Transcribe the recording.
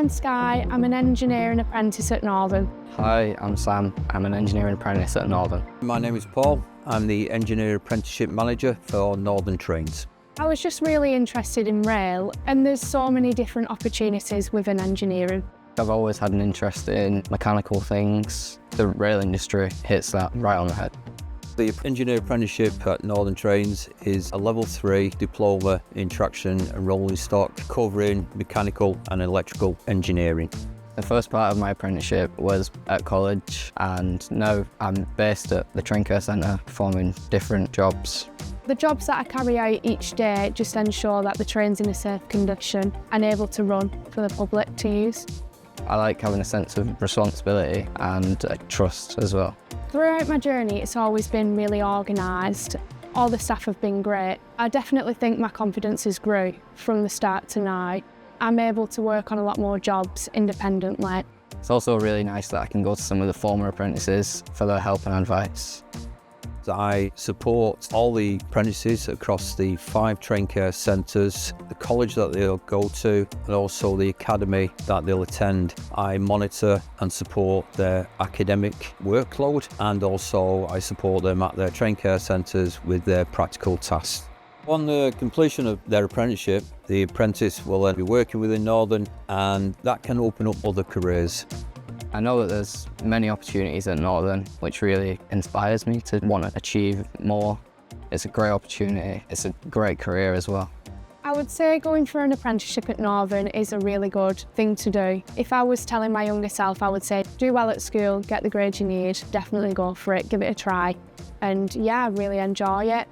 I'm Skye. I'm an engineering apprentice at Northern. Hi, I'm Sam. I'm an engineering apprentice at Northern. My name is Paul. I'm the Engineering Apprenticeship Manager for Northern Trains. I was just really interested in rail, and there's so many different opportunities within engineering. I've always had an interest in mechanical things. The rail industry hits that right on the head. The Engineering Apprenticeship at Northern Trains is a level 3 diploma in traction and rolling stock covering mechanical and electrical engineering. The first part of my apprenticeship was at college, and now I'm based at the Train Care Centre performing different jobs. The jobs that I carry out each day just ensure that the train's in a safe condition and able to run for the public to use. I like having a sense of responsibility and trust as well. Throughout my journey, it's always been really organised. All the staff have been great. I definitely think my confidence has grew from the start to now. I'm able to work on a lot more jobs independently. It's also really nice that I can go to some of the former apprentices for their help and advice. I support all the apprentices across the 5 train care centres, the college that they'll go to, and also the academy that they'll attend. I monitor and support their academic workload, and also I support them at their train care centres with their practical tasks. On the completion of their apprenticeship, the apprentice will then be working within Northern, and that can open up other careers. I know that there's many opportunities at Northern, which really inspires me to want to achieve more. It's a great opportunity. It's a great career as well. I would say going for an apprenticeship at Northern is a really good thing to do. If I was telling my younger self, I would say do well at school, get the grades you need, definitely go for it, give it a try. And yeah, really enjoy it.